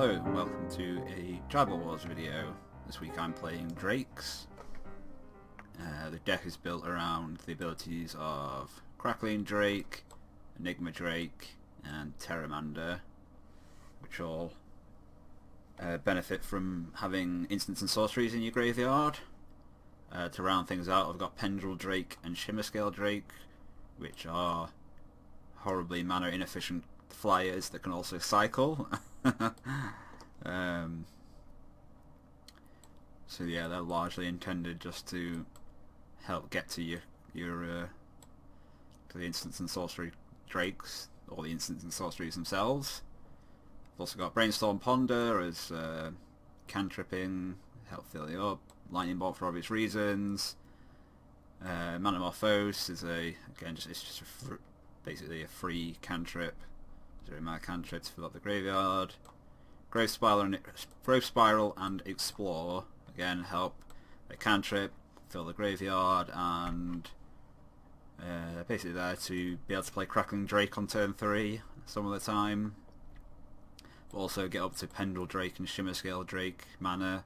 Hello and welcome to a Tribal Wars video. This week I'm playing Drakes. The deck is built around the abilities of Crackling Drake, Enigma Drake and Terramander, which all benefit from having instants and sorceries in your graveyard. To round things out, I've got Pendrel Drake and Shimmerscale Drake, which are horribly mana inefficient flyers that can also cycle. So yeah, they're largely intended just to help get to your to the instants and sorcery drakes, or the instants and sorceries themselves. I've also got Brainstorm Ponder as cantripping, help fill you up. Lightning Bolt for obvious reasons. Manamorphose is basically a free cantrip. 0 mana cantrip to fill up the graveyard. Growth Spiral and Explore again help a cantrip fill the graveyard, and basically there to be able to play Crackling Drake on turn 3 some of the time. But also get up to Pendrel Drake and Shimmerscale Drake mana,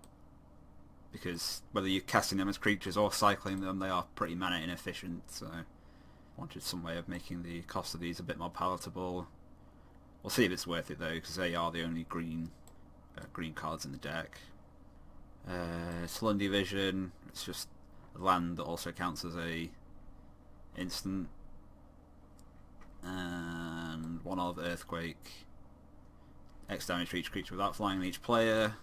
because whether you're casting them as creatures or cycling them, they are pretty mana inefficient, so I wanted some way of making the cost of these a bit more palatable. We'll see if it's worth it though, because they are the only green cards in the deck. Slundy Vision, it's just a land that also counts as a instant. And one of Earthquake. X damage for each creature without flying on each player.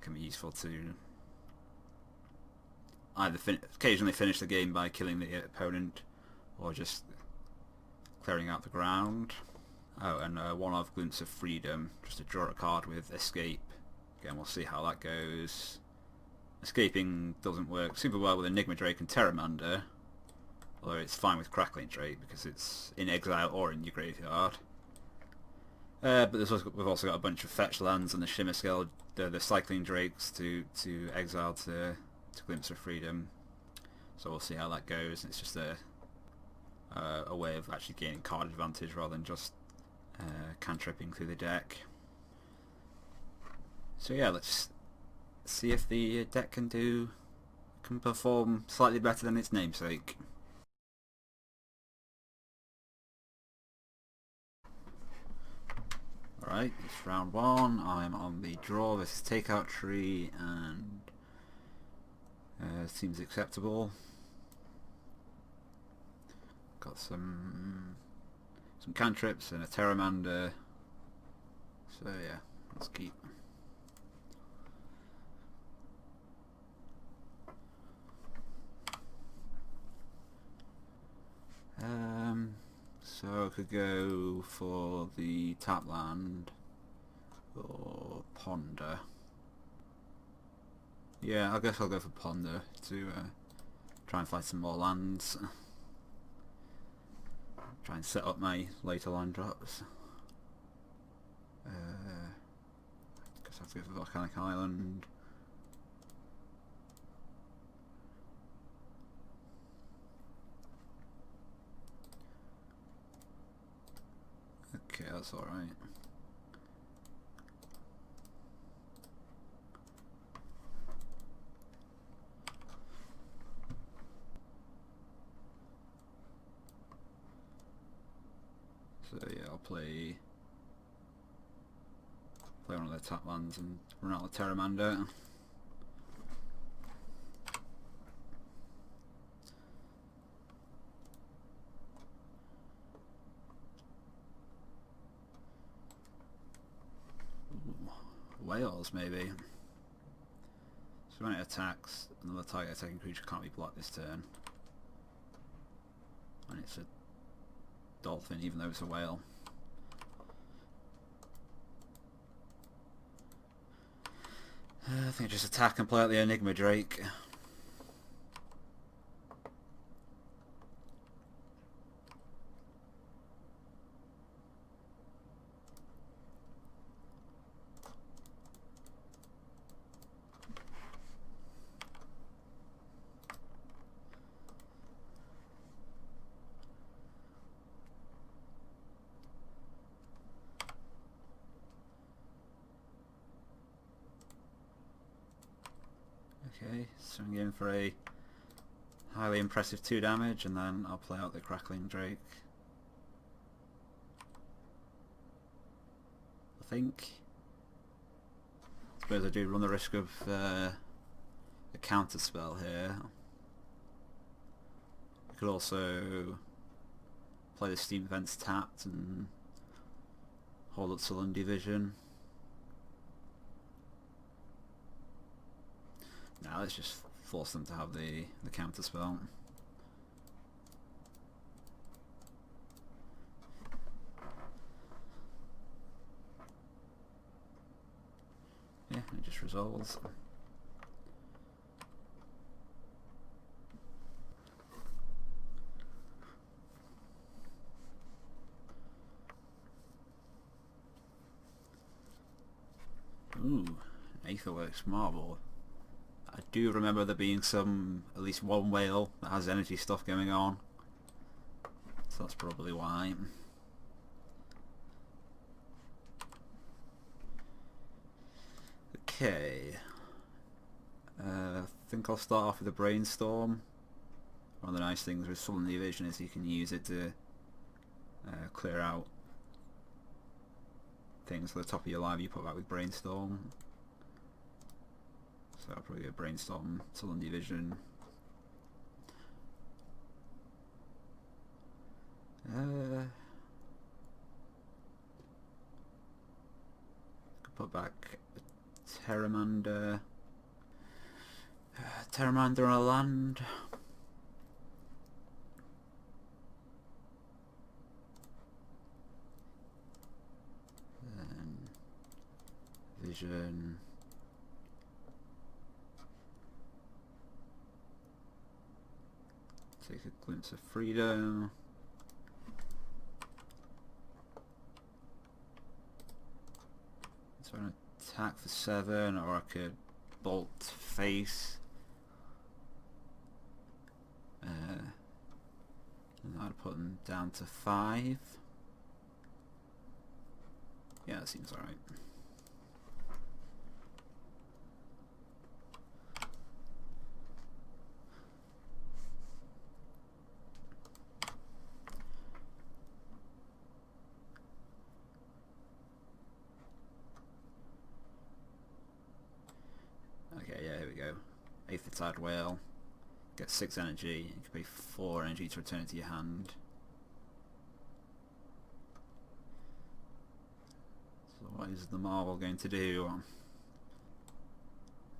Can be useful to either occasionally finish the game by killing the opponent, or just clearing out the ground. Oh, and one of Glimpse of Freedom, just to draw a card with Escape. Again, we'll see how that goes. Escaping doesn't work super well with Enigma Drake and Terramander, although it's fine with Crackling Drake because it's in exile or in your graveyard. But we've also got a bunch of fetch lands and the Shimmerscale, the Cycling Drakes to exile to Glimpse of Freedom. So we'll see how that goes. It's just a way of actually gaining card advantage rather than just cantripping through the deck. So yeah, let's see if the deck can perform slightly better than its namesake. Alright, it's round 1. I'm on the draw versus takeout tree, and seems acceptable. Got some cantrips and a Terramander, so yeah, let's keep. So I could go for the tap land or Ponder. Yeah, I guess I'll go for Ponder to try and find some more lands. Try and set up my later land drops. Guess I have to go for Volcanic Island. Okay, that's alright. So yeah, I'll play one of their tap lands and run out the Terramander. Whales, maybe. So when it attacks, another target attacking creature can't be blocked this turn. And it's a dolphin, even though it's a whale. I think I just attack and play out the Enigma Drake. Okay, swing in for a highly impressive 2 damage, and then I'll play out the Crackling Drake. I think. I suppose I do run the risk of a counter spell here. I could also play the Steam Vents tapped and hold up Sullen Division. Now let's just force them to have the counter spell. Yeah, it just resolves. Ooh, Aetherworks Marble. I do remember there being at least one whale that has energy stuff going on. So that's probably why. Okay. I think I'll start off with a Brainstorm. One of the nice things with Sullen Division is you can use it to clear out things at the top of your library you put back with Brainstorm. So I'll probably go Brainstorm, Sullen Division. Could put back Terramander. Terramander on a land. Then Vision. Take a Glimpse of Freedom. So an attack for 7, or I could bolt face. And I'd put them down to 5. Yeah, that seems alright. Okay, yeah, here we go. Aether-Tide Whale. Get 6 energy. You can pay 4 energy to return it to your hand. So what is the Marvel going to do?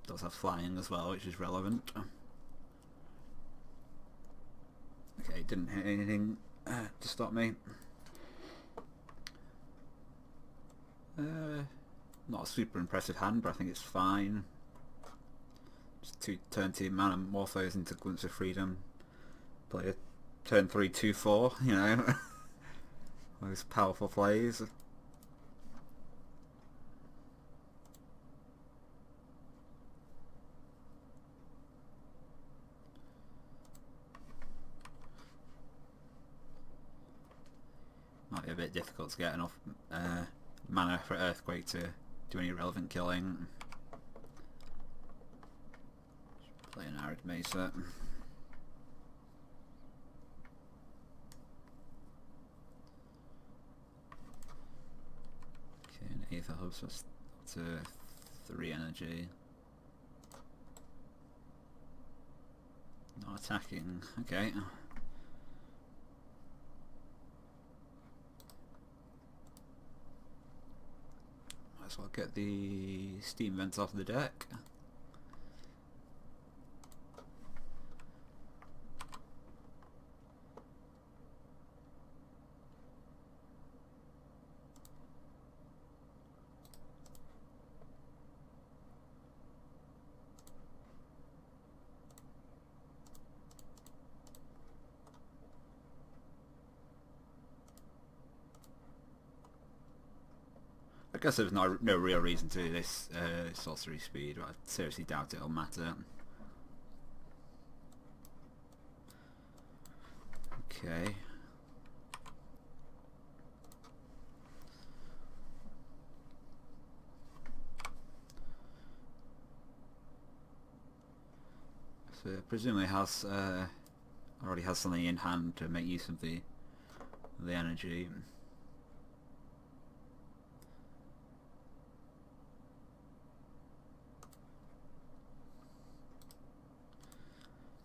It does have flying as well, which is relevant. Okay, didn't hit anything to stop me. Not a super impressive hand, but I think it's fine. Just turn 2 mana Morphos into Glimpse of Freedom. Play a turn 3 2/4, you know. Those powerful plays. Might be a bit difficult to get enough mana for Earthquake to do any relevant killing. Play an Arid Mesa. Okay, an Aether Hub, so it's to 3 energy. Not attacking, okay. Might as well get the Steam Vents off the deck. I guess there's no real reason to do this sorcery speed, but I seriously doubt it'll matter. Okay. So presumably has already has something in hand to make use of the energy.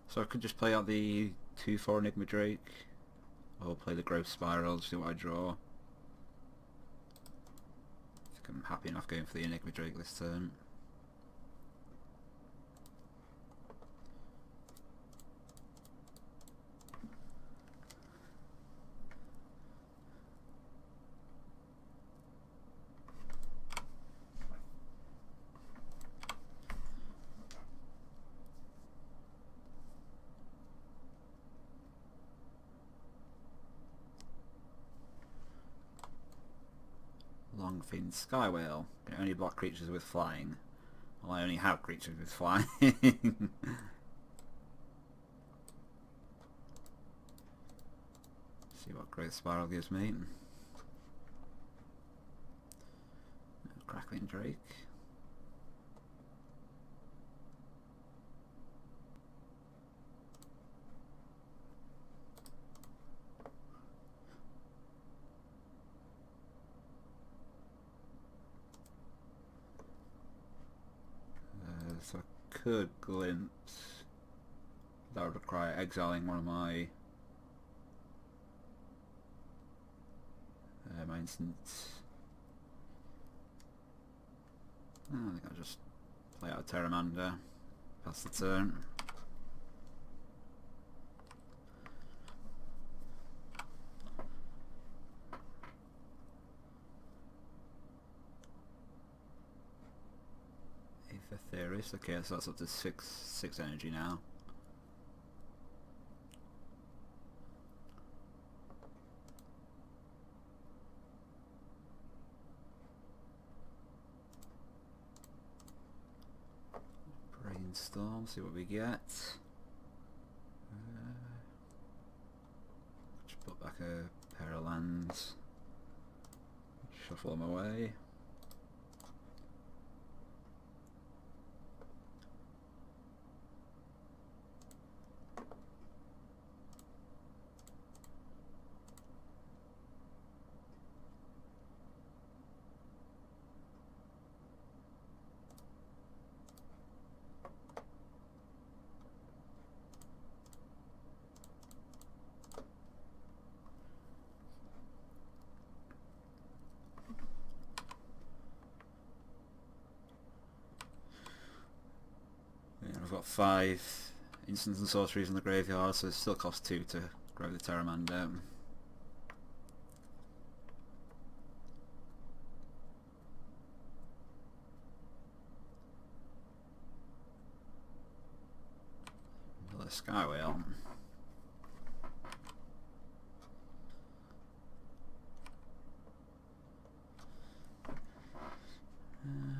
So I could just play out the 2/4 Enigma Drake, or play the Growth Spiral, see what I draw. I think I'm happy enough going for the Enigma Drake this turn. Longfin Sky Whale. Can only block creatures with flying. Well, I only have creatures with flying. See what Growth Spiral gives me. Crackling Drake. So I could glimpse. That would require exiling one of my instants. I think I'll just play out a Terramander, pass the turn. Aether Theorist, okay, so that's up to 6 energy now. Brainstorm, see what we get. Just put back a pair of lands. Shuffle them away. I've got 5 instants and sorceries in the graveyard, so it still costs 2 to grow the Terramander. Another Sky Whale.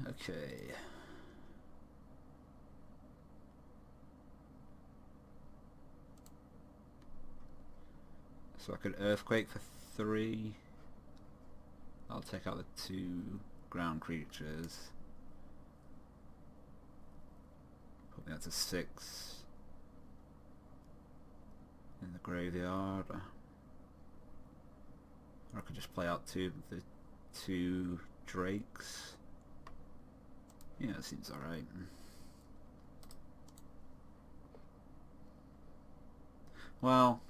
Okay. So I could Earthquake for 3. I'll take out the 2 ground creatures. Put me out to 6 in the graveyard. Or I could just play out the 2 drakes. Yeah, it seems alright. Well,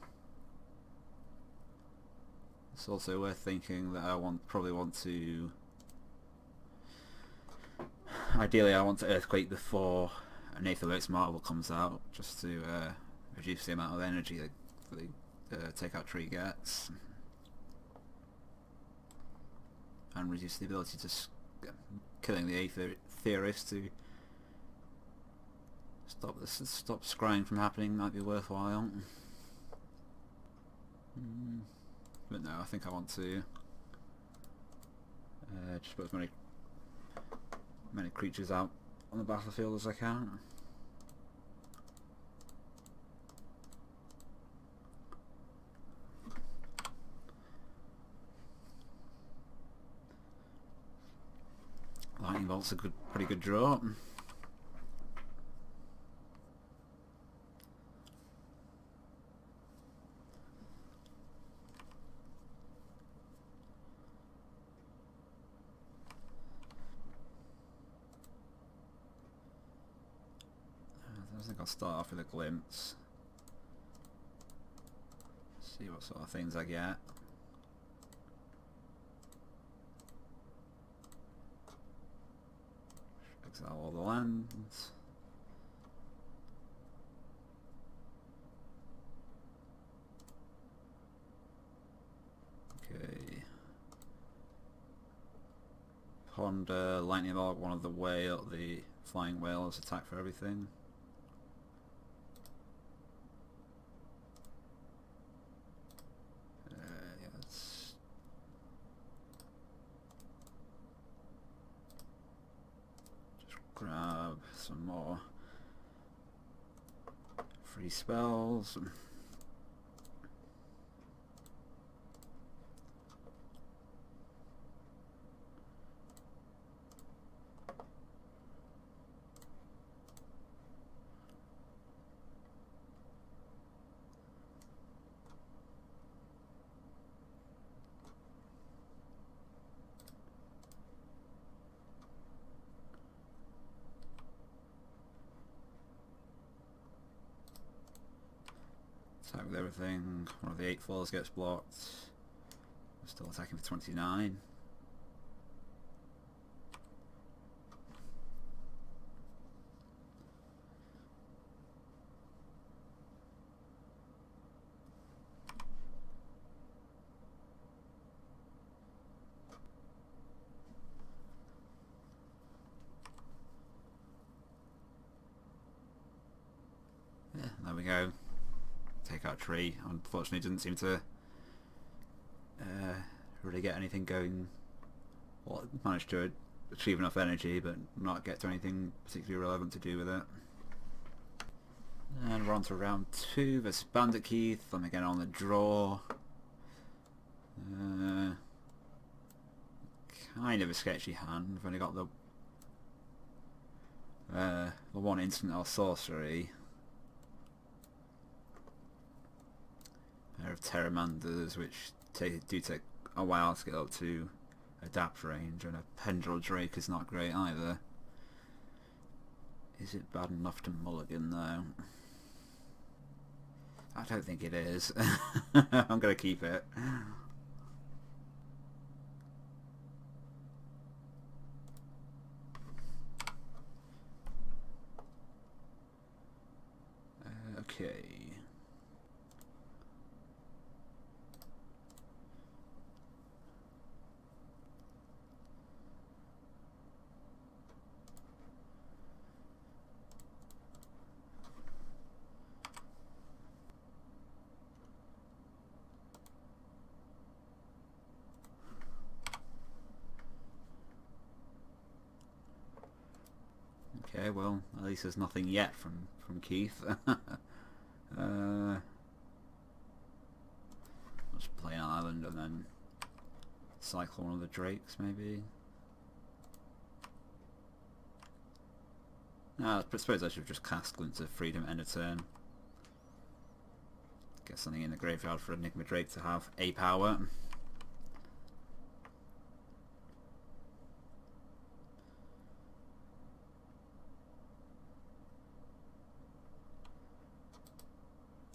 it's also worth thinking that I probably want to. Ideally, I want to Earthquake before an Aetherworks Marvel comes out, just to reduce the amount of energy that the Takeout Tree gets, and reduce the ability to killing the Aether Theorist to stop scrying from happening. Might be worthwhile. But no, I think I want to just put as many creatures out on the battlefield as I can. Lightning Bolt's a pretty good draw. I think I'll start off with a glimpse. See what sort of things I get. Exile all the lands. Okay. Ponder, lightning bolt, one of the flying whales attack for everything. Yeah, let's just grab some more free spells. Attack with everything. One of the 8 floors gets blocked. We're still attacking for 29. Yeah, there we go. Take out a tree. Unfortunately didn't seem to really get anything going. Well, managed to achieve enough energy but not get to anything particularly relevant to do with it. And we're on to round 2 versus Bandit Keith. I'm again on the draw. Kind of a sketchy hand. I've only got the one instant or sorcery. Pair of Terramanders, which do take a while to get up to adapt range, and a Pendrel Drake is not great either. Is it bad enough to mulligan though? I don't think it is. I'm going to keep it. Okay. Okay, well, at least there's nothing yet from Keith. Let's play an island and then cycle one of the drakes, maybe. No, I suppose I should just cast Glimpse of Freedom end of turn. Get something in the graveyard for Enigma Drake to have a power.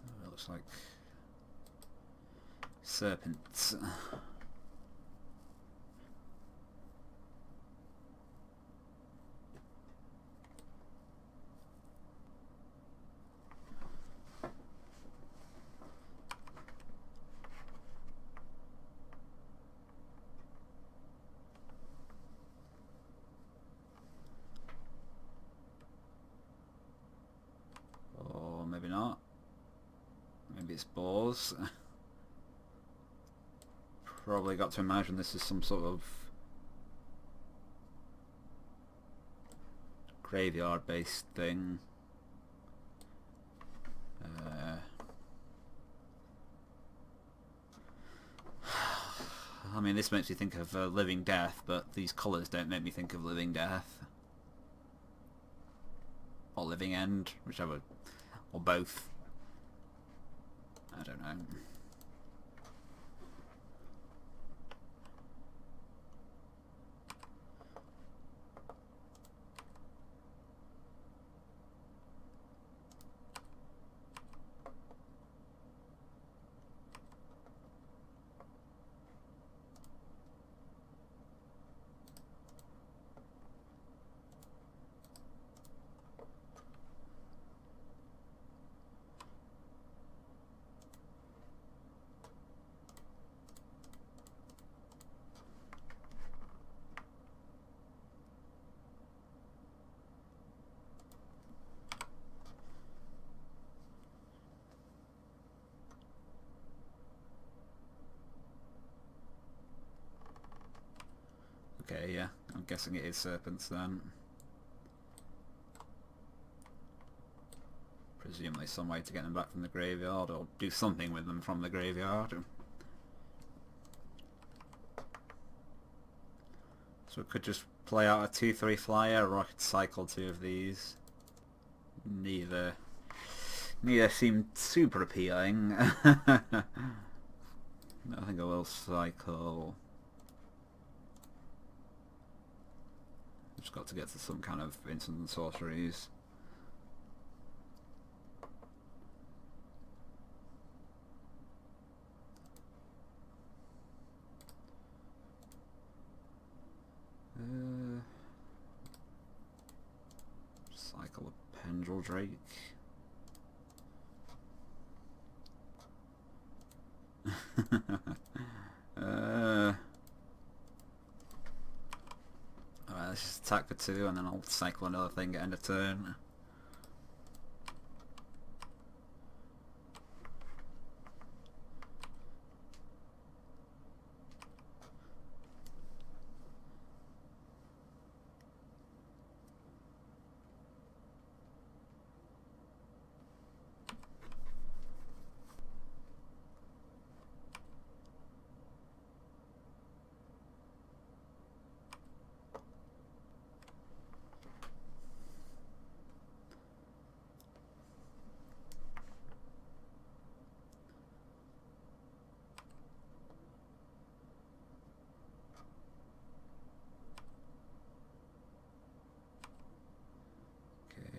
Oh, it looks like serpents. Or maybe not. Maybe it's boars. Probably got to imagine this is some sort of graveyard based thing. I mean, this makes me think of Living Death, but these colours don't make me think of Living Death. Or Living End, whichever. Or both. I don't know. Okay, yeah. I'm guessing it is serpents then. Presumably some way to get them back from the graveyard, or do something with them from the graveyard. So we could just play out a 2-3 flyer, or I could cycle 2 of these. Neither seemed super appealing. I think I will cycle. Just got to get to some kind of instant and sorceries. Cycle a Pendrel Drake. Alright, let's just attack for 2 and then I'll cycle another thing at end of turn.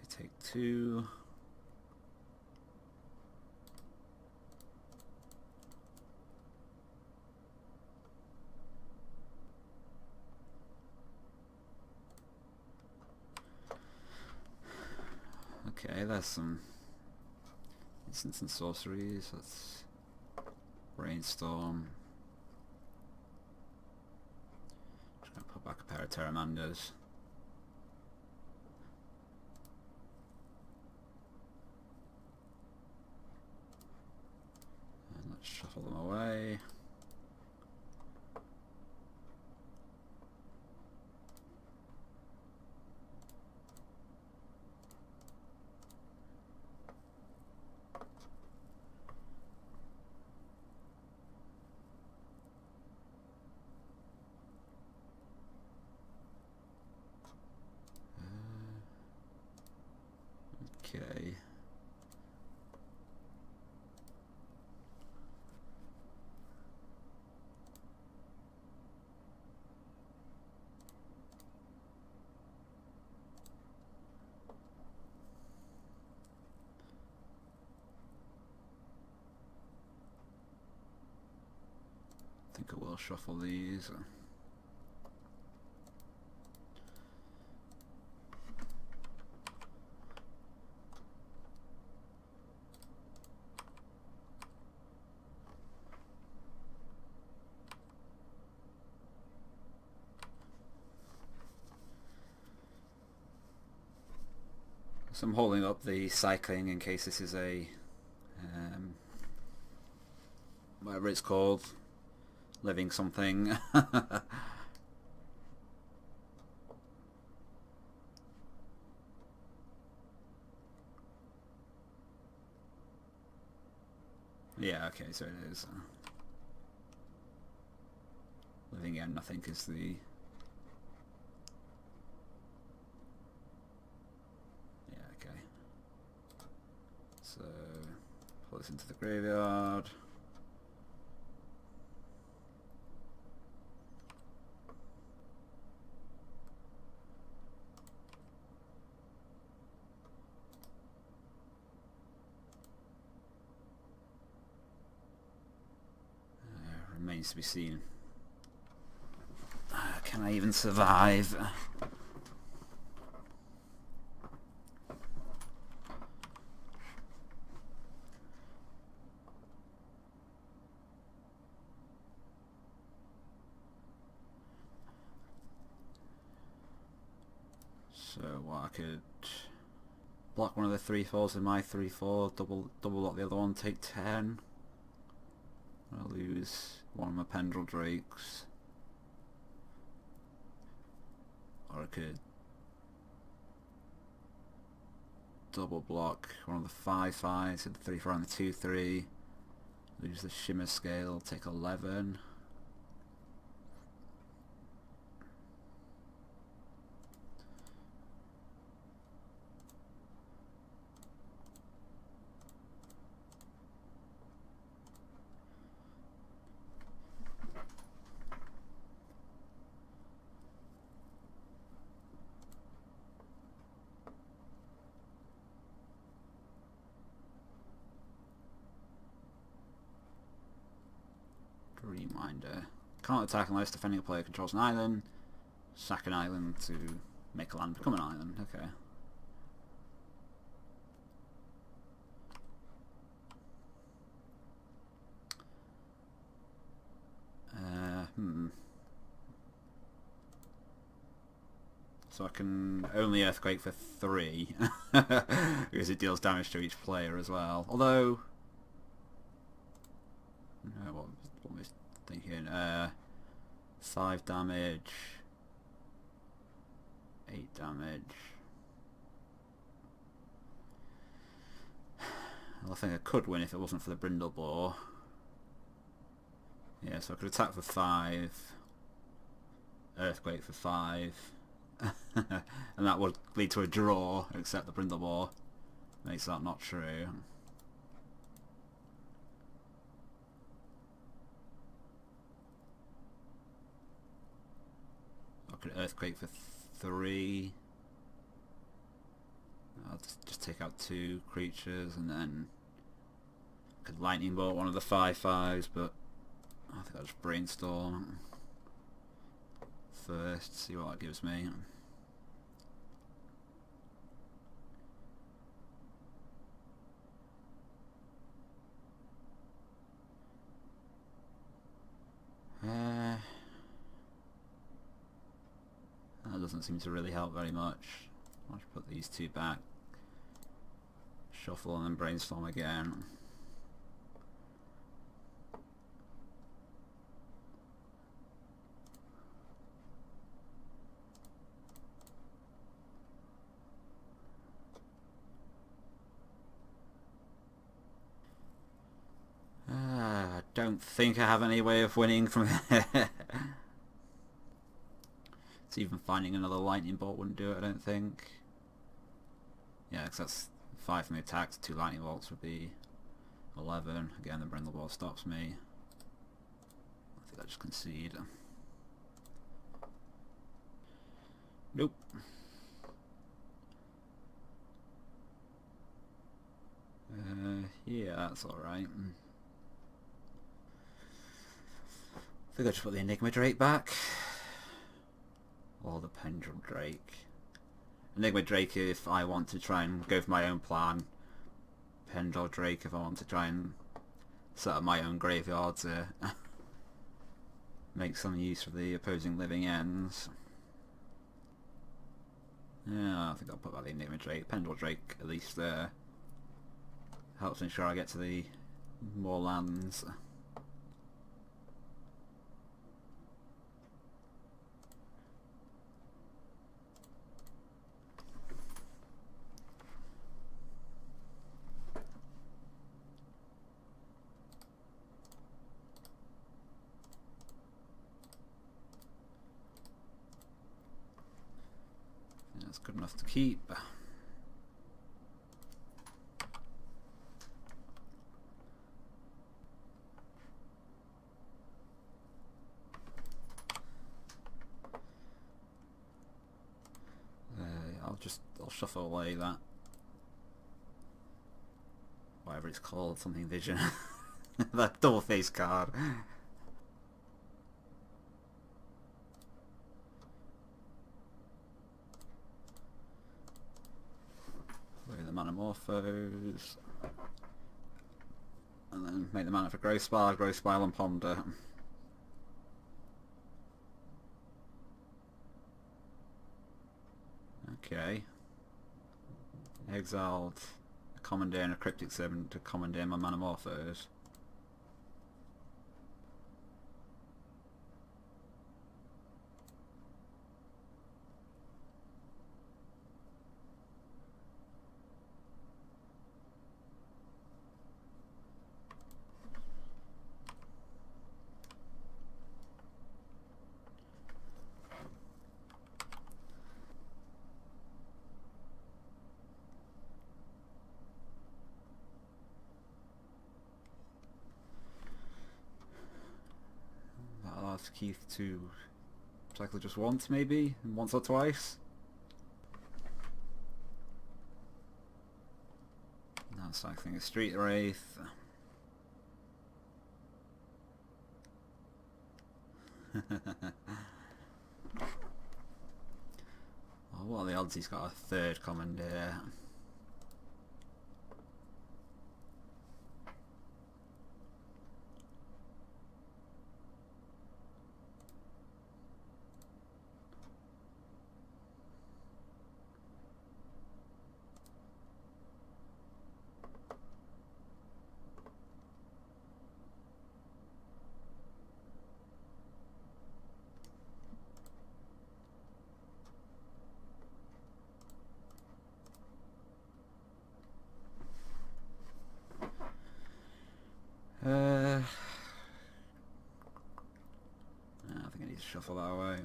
Take 2. Okay, there's some instants and sorceries. Let's brainstorm. Just gonna put back a pair of Terramanders. Shuffle them away. Okay. I think I will shuffle these. So I'm holding up the cycling in case this is a whatever it's called, living something. Yeah, okay, so it is. Living and nothing is the... Yeah, okay. So, pull this into the graveyard. Remains to be seen. Can I even survive? So what, I could block one of the 3/4s in my 3/4, double lock the other one, take 10. I'll lose one of my Pendrel Drakes. could double block one of the 5/5s, hit the 3/4 and the 2/3, lose the shimmer scale, take 11. Reminder. Can't attack unless defending a player controls an island. Sack an island to make a land become an island. Okay. So I can only earthquake for 3 because it deals damage to each player as well. Although, no, what was I thinking? 5 damage, 8 damage. Well, I think I could win if it wasn't for the Brindle Boar. Yeah, so I could attack for 5, earthquake for 5. And that would lead to a draw, except the Brindle Boar makes that not true. I could earthquake for 3. I'll just take out 2 creatures, and then I could lightning bolt one of the 5/5s, but I think I'll just brainstorm first, see what that gives me. That doesn't seem to really help very much. I'll just put these 2 back, shuffle and then brainstorm again. I don't think I have any way of winning from here. So even finding another lightning bolt wouldn't do it, I don't think. Yeah, because that's 5 from the attacks, 2 lightning bolts would be 11. Again, the Brindle Boar stops me. I think I just concede. Nope. Yeah, that's alright. I think I'll just put the Enigma Drake back. Or the Pendulum Drake. Enigma Drake if I want to try and go for my own plan. Pendulum Drake if I want to try and set up my own graveyard to make some use of the opposing living ends. Yeah, I think I'll put back the Enigma Drake. Pendulum Drake at least helps ensure I get to the more lands. That's good enough to keep. I'll shuffle away that, whatever it's called, something vision. That double face card. Play the Manamorphose, and then make the mana for Growth Spile and Ponder. Okay. Exiled a Commandeer and a Cryptic Servant to commandeer my Manamorphose. Keith to cycle just once, maybe? Once or twice? Now cycling a street wraith. Oh, what are the odds he's got a third commandeer? I think I need to shuffle that away.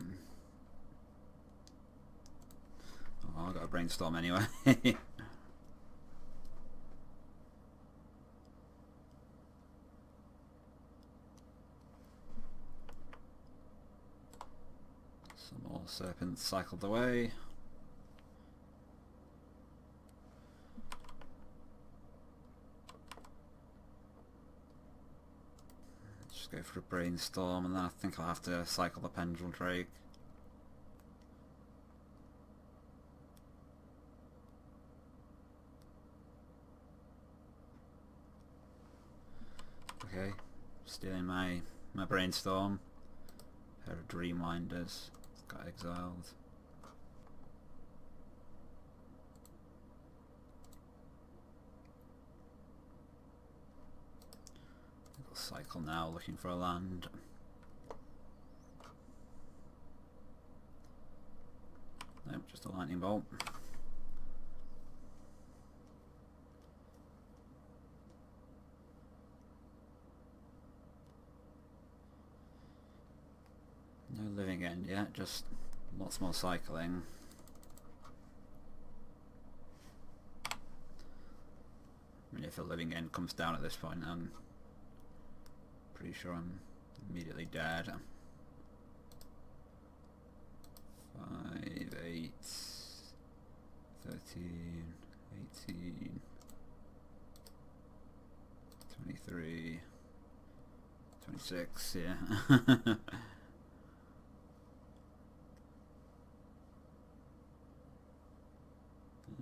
Oh, I've got a brainstorm anyway. Some more serpents cycled away. Just go for a brainstorm, and then I think I'll have to cycle the pendulum drake. Okay, stealing my brainstorm. Pair of dreamwinders got exiled. I'll cycle now, looking for a land. Nope, just a lightning bolt. No living end yet, just lots more cycling. I mean, if a living end comes down at this point, I'm pretty sure I'm immediately dead. 5, 8, 13, 18, 23, 26, yeah.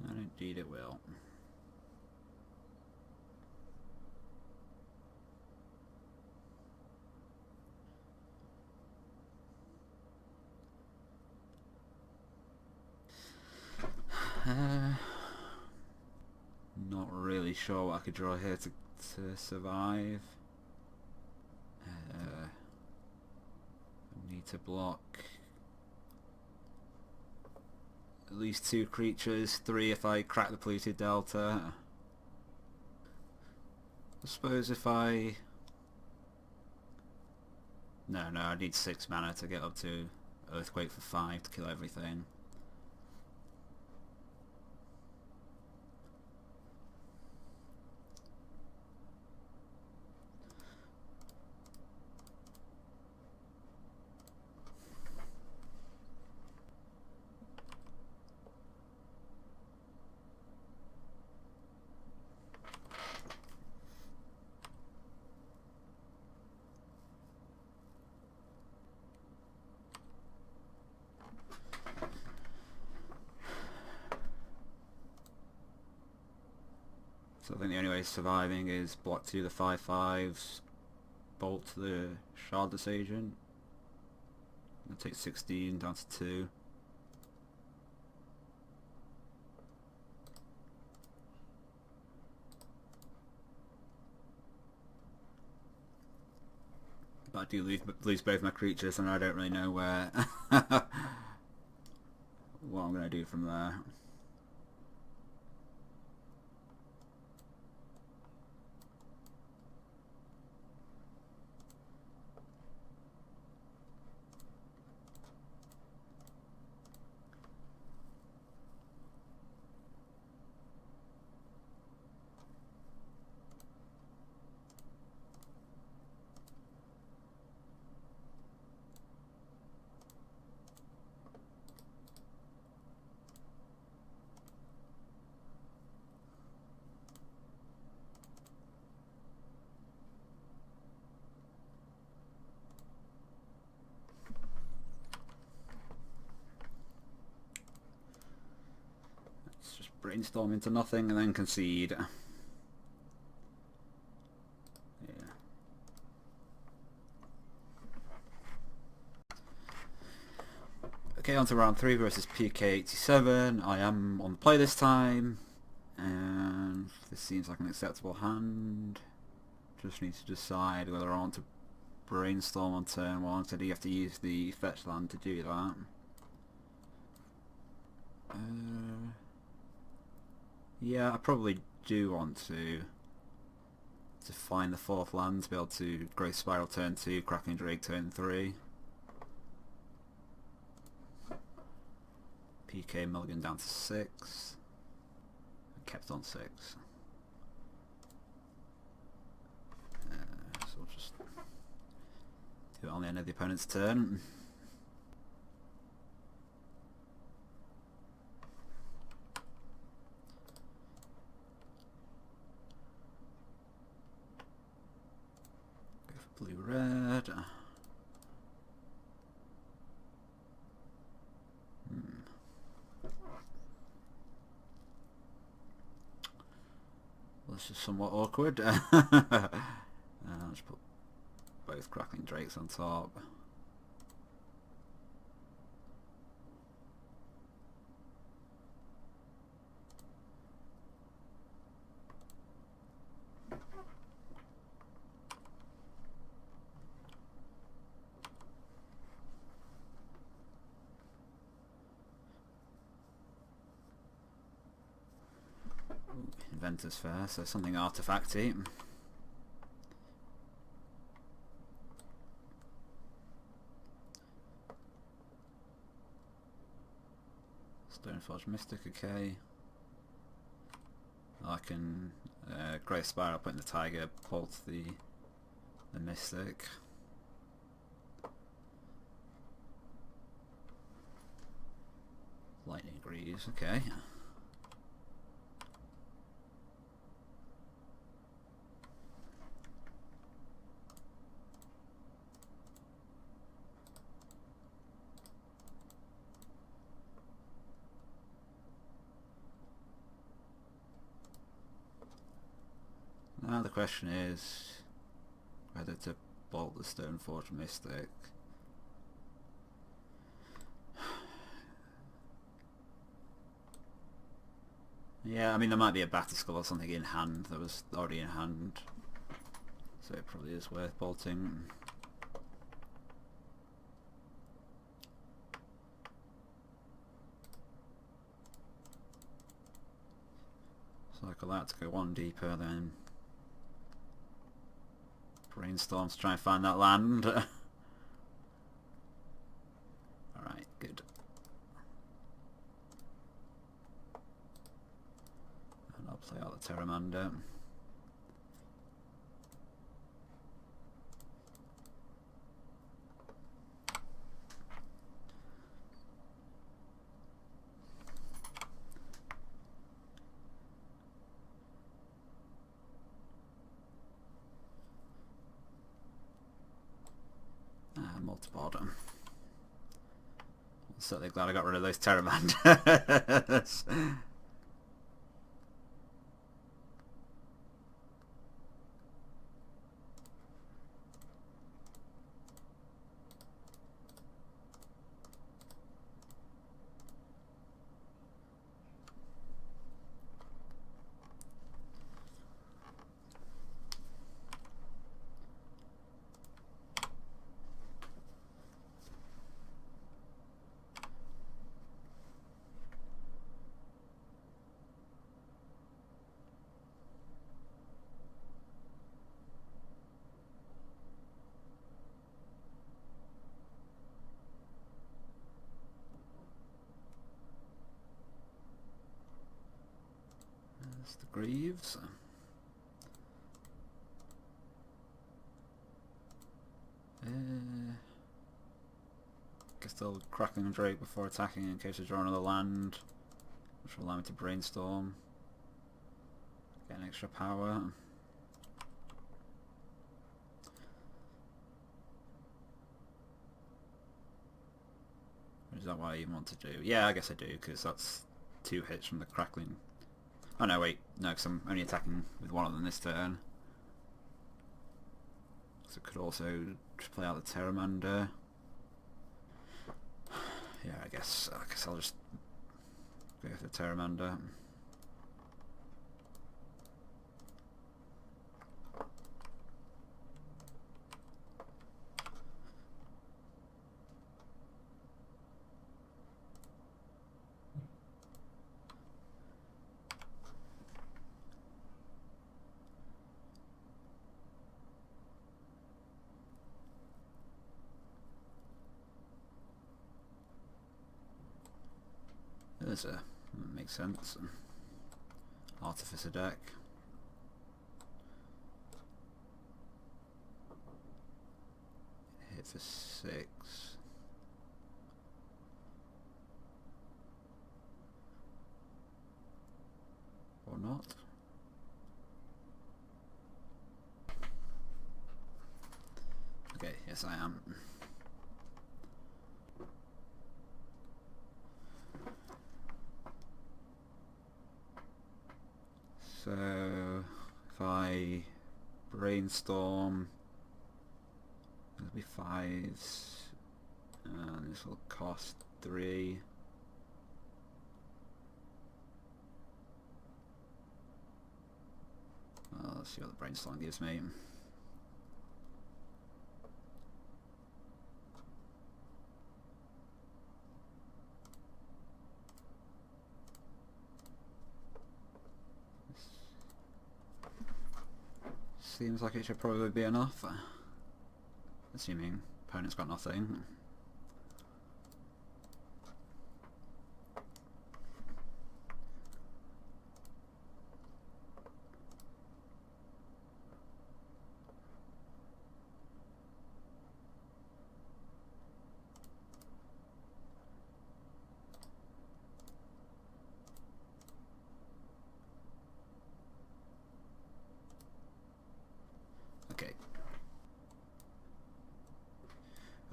And indeed it will. Not really sure what I could draw here to survive. I need to block at least 2 creatures, 3 if I crack the polluted delta. I suppose if I... No, I need 6 mana to get up to Earthquake for 5 to kill everything. So I think the only way surviving is block 2 the 5/5s, bolt the Shardless Agent. I'll take 16 down to 2. But I do lose both my creatures, and I don't really know where what I'm going to do from there. brainstorm into nothing and then concede. Yeah. Okay, on to round 3 versus PK87. I am on the play this time, and this seems like an acceptable hand. Just need to decide whether I want to brainstorm on turn 1, so do you have to use the fetch land to do that? Yeah, I probably do want to find the 4th land to be able to Grey Spiral turn 2, Crackling Drake turn 3. PK mulligan down to 6. Kept on 6. So we'll just do it on the end of the opponent's turn. Go for blue-red. This is somewhat awkward. Let's put both Crackling Drakes on top. Inventor's Fair, so something artifacty. Stoneforge Mystic, okay. I can Grey Spiral, put in the Tiger, bolt the Mystic. Lightning Greaves, okay. Now the question is whether to bolt the Stoneforge Mystic. Yeah, I mean there might be a Batterskull or something in hand that was already in hand, so it probably is worth bolting. Cycle that to go one deeper, then brainstorm to try and find that land. Alright, good. And I'll play out the Terramander. Multi-bottom. I'm certainly glad I got rid of those Terramanders. There's the Greaves. Guess they'll Crackling Drake before attacking in case I draw another land, which will allow me to brainstorm, get an extra power. Is that what I even want to do? Yeah, I guess I do, because that's 2 hits from the Crackling Oh no, wait, no, because I'm only attacking with one of them this turn. So I could also just play out the Pteramander. Yeah, I guess I'll just go for the Pteramander. Makes sense. Artificer deck. Hit for 6. Or not. Okay, yes I am. So if I brainstorm, it'll be 5s, and this will cost 3. Well, let's see what the brainstorm gives me. Seems like it should probably be enough, assuming opponent's got nothing.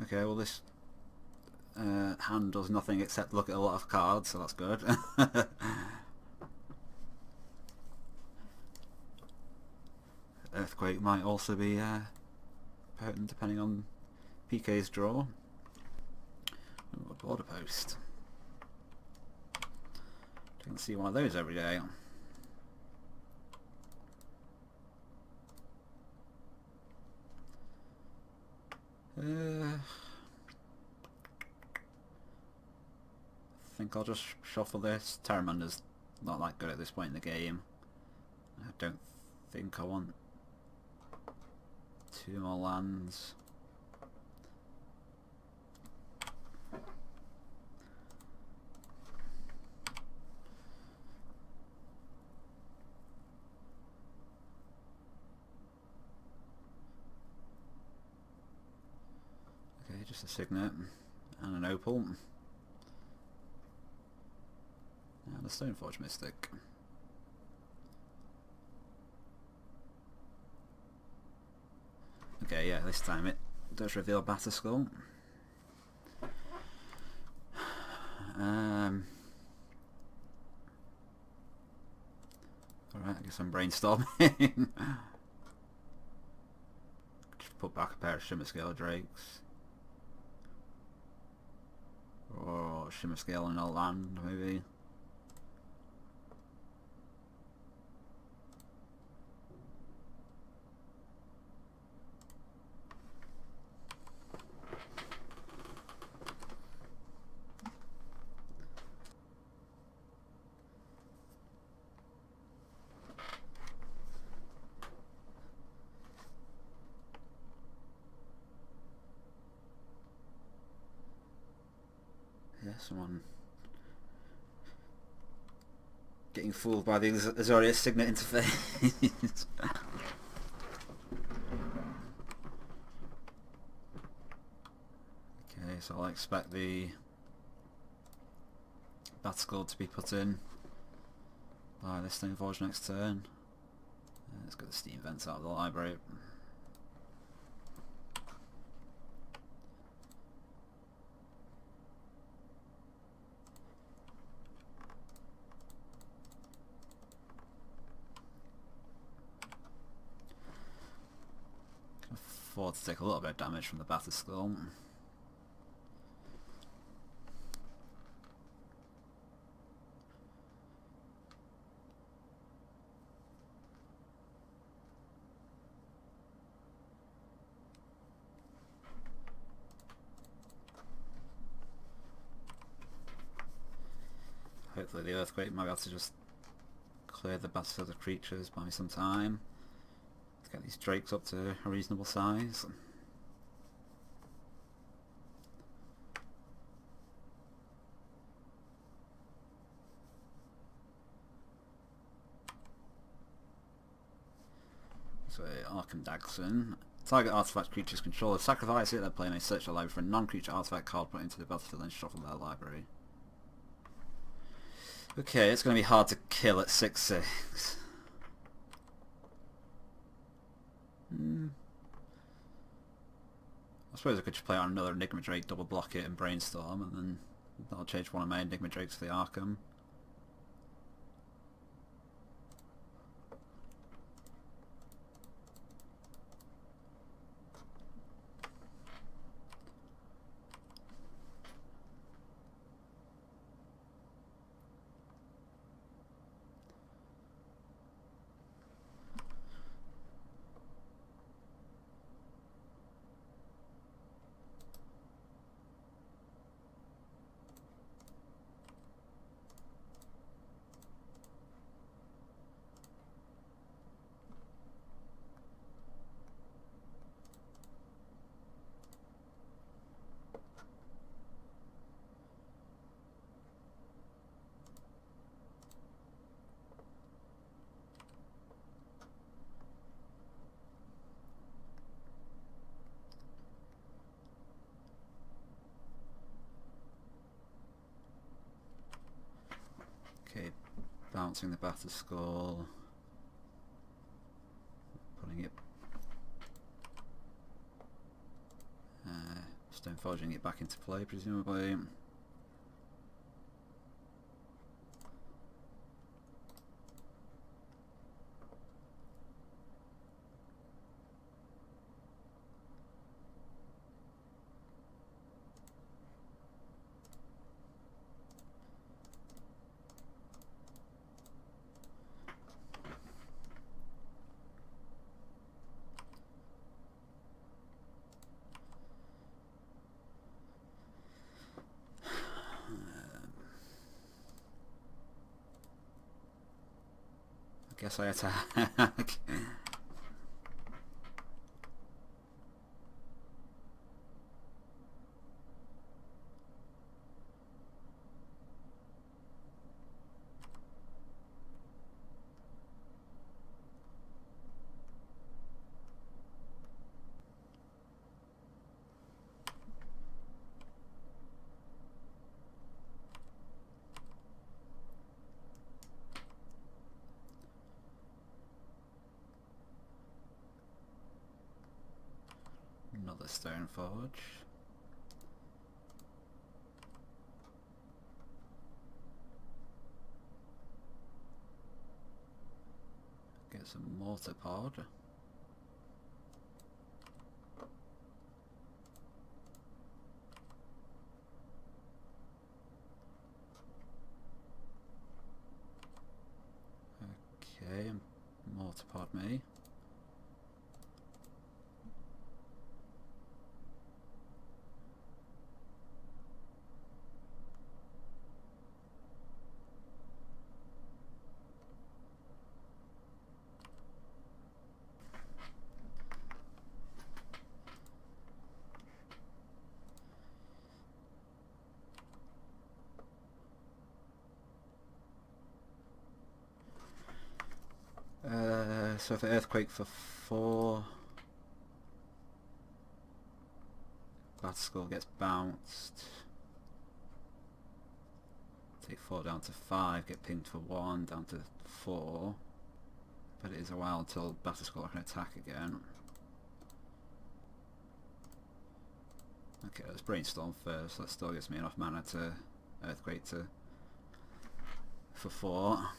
Okay, well this hand does nothing except look at a lot of cards, so that's good. Earthquake might also be potent depending on PK's draw. Ooh, a border post. Don't see one of those every day. I think I'll just shuffle this. Pteramander's not that good at this point in the game. I don't think I want 2 more lands. Okay, just a Signet and an Opal. And a Stoneforge Mystic. Okay, yeah, this time it does reveal Batterskull. Alright, I guess I'm brainstorming. Just put back a pair of Shimmer Scale Drakes. Or Shimmer Scale and a land, maybe. Yeah, someone getting fooled by the Azorius Signet interface. Okay, so I'll expect the Batterskull to be put in by this Stoneforge next turn. Let's get the Steam Vents out of the library. afford to take a little bit of damage from the Battered Skull. Hopefully the Earthquake might be able to just clear the battlefield of creatures, buy me some time to get these drakes up to a reasonable size. So Arkham Dagson. Target artifact creatures controller. Sacrifice it, their player may search their library for a non-creature artifact card, put into the battlefield and shuffle their library. Okay, it's going to be hard to kill at 6/6. I suppose I could just play on another Enigma Drake, double block it and brainstorm, and then that'll change one of my Enigma Drakes to the Arkham. Okay, bouncing the Battered Skull, putting it, Stoneforging it back into play presumably. Guess I attack. Another Stoneforge. Get some Mortar Pod. Okay, Mortar Pod me. So for Earthquake for 4, Battered Skull gets bounced. Take 4 down to 5, get pinged for 1, down to 4. But it is a while until Battered Skull can attack again. Okay, let's brainstorm first. That still gives me enough mana to Earthquake to for 4.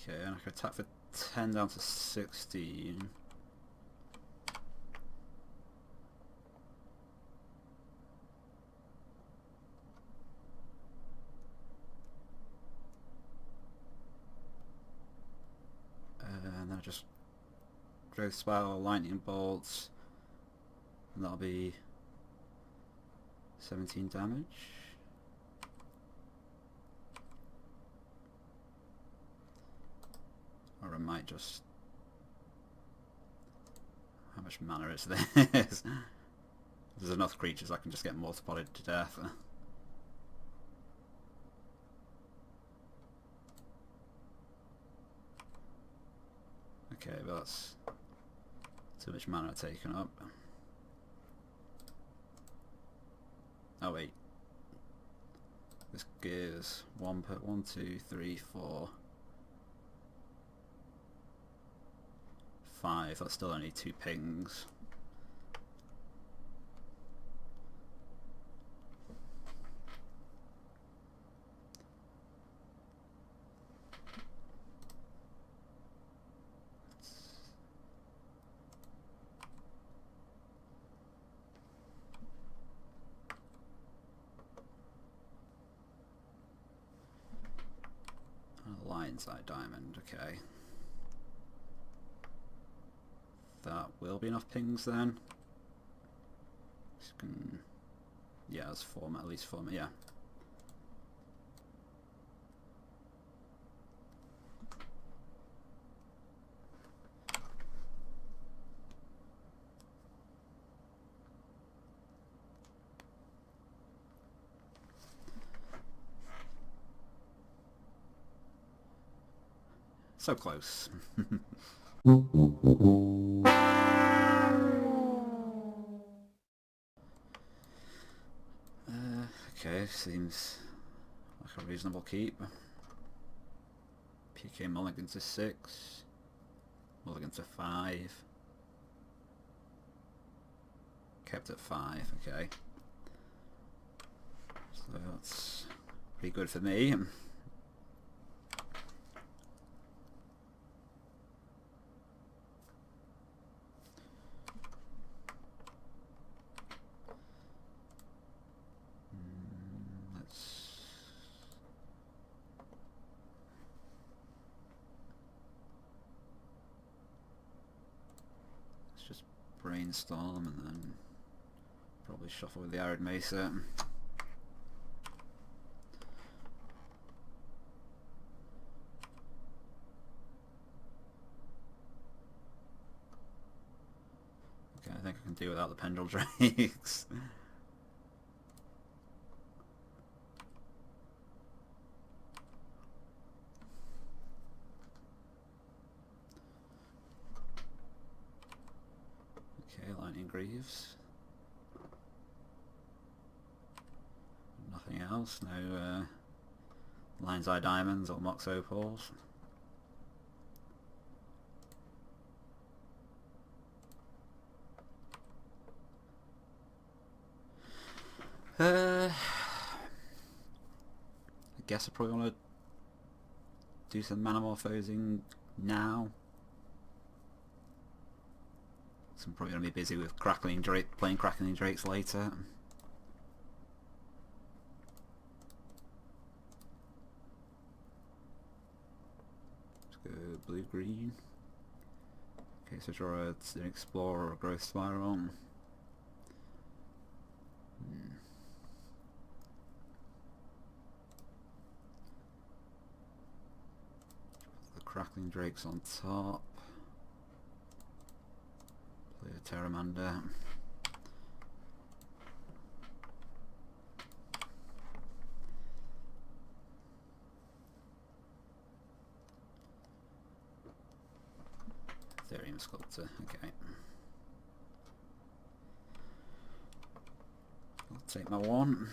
Okay, and I can attack for 10 down to 16. And then I just growth spiral, lightning bolts, and that'll be 17 damage. Or I might just... How much mana is this? If there's enough creatures I can just get multiplied to death. Okay, but that's too much mana taken up. Oh wait. This gives 1 per 1, 2, 3, 4, 5. That's still only 2 pings. Lion's Eye Diamond, okay. That will be enough pings then. Yeah, that's 4, at least 4, yeah. So close. Okay, seems like a reasonable keep. PK mulligan to 6, mulligan to 5, kept at 5, okay. So that's pretty good for me. Just brainstorm and then probably shuffle with the Arid Mesa. Okay, I think I can do without the Pendrel Drakes. Okay, Lightning Greaves. Nothing else, no Lion's Eye Diamonds or Mox Opals. I guess I probably want to do some Manamorphosing now. So I'm probably going to be busy with playing Crackling Drakes later. Let's go blue-green. Okay, so draw an Explorer or a Growth Spiral. The Crackling Drakes on top. Play a Terramander. Ethereum Sculptor, okay. I'll take my 1.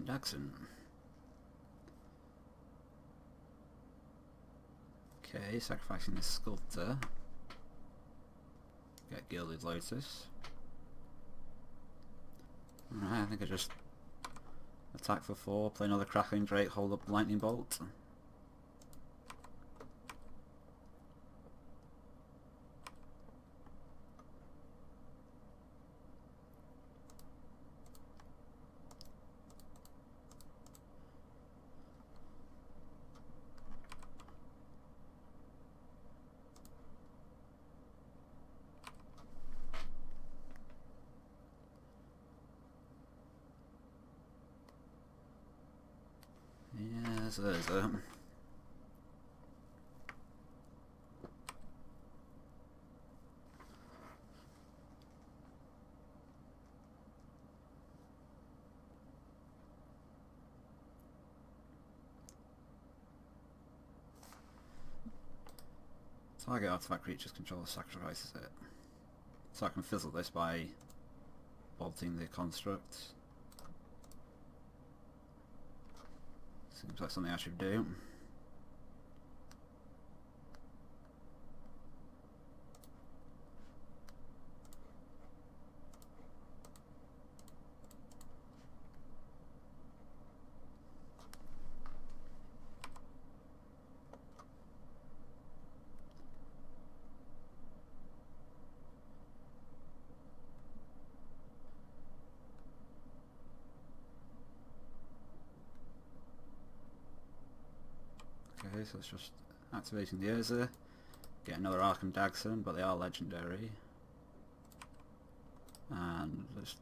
Arkham Dagson. Okay, sacrificing the Sculptor. Get Gilded Lotus. Alright, I think I just attack for 4, play another Crackling Drake, hold up Lightning Bolt. Yes, there's target artifact creatures control sacrifices it. So I can fizzle this by bolting the construct. Seems like something I should do. Okay, so it's just activating the Urza, get another Arkham Dagson, but they are legendary. And it's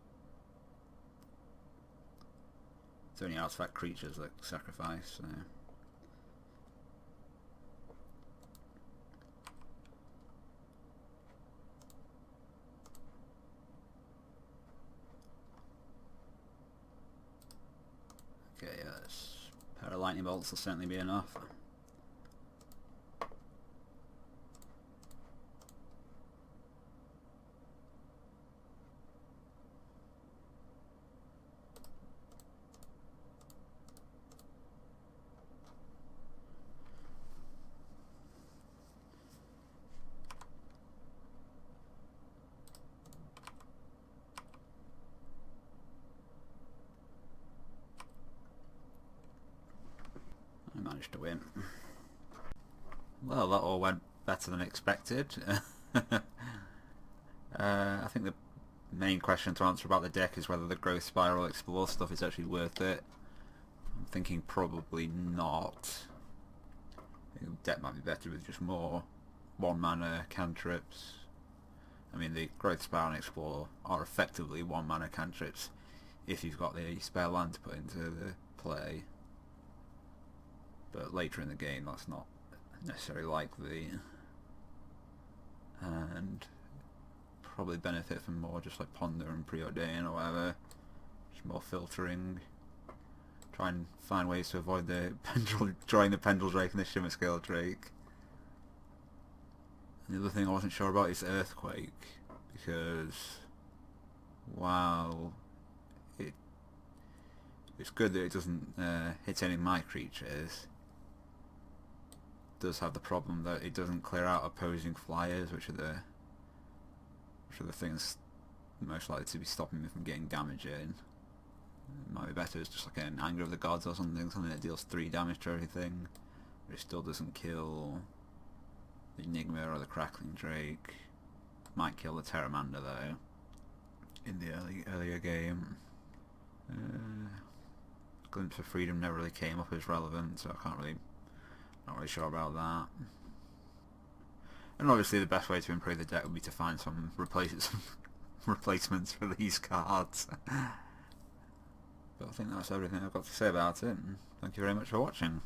only artifact creatures that sacrifice, so. Okay, yes. A pair of lightning bolts will certainly be enough. I managed to win. Well, that all went better than expected. I think the main question to answer about the deck is whether the Growth Spiral Explore stuff is actually worth it. I'm thinking probably not. I think the deck might be better with just more 1-mana cantrips. I mean, the Growth Spiral and Explore are effectively 1-mana cantrips if you've got the spare land to put into the play. But later in the game that's not necessarily likely, and probably benefit from more just like Ponder and Preordain or whatever, just more filtering, try and find ways to avoid the drawing the Pendle Drake and the Shimmer Scale Drake. And the other thing I wasn't sure about is Earthquake, because while it's good that it doesn't hit any of my creatures, does have the problem that it doesn't clear out opposing flyers, which are the things most likely to be stopping me from getting damage in. It might be better as just like an Anger of the Gods or something that deals 3 damage to everything, but it still doesn't kill the Enigma or the Crackling Drake. Might kill the Terramander though in the earlier game. Glimpse of Freedom never really came up as relevant, so not really sure about that. And obviously the best way to improve the deck would be to find some replacements for these cards. But I think that's everything I've got to say about it, and thank you very much for watching.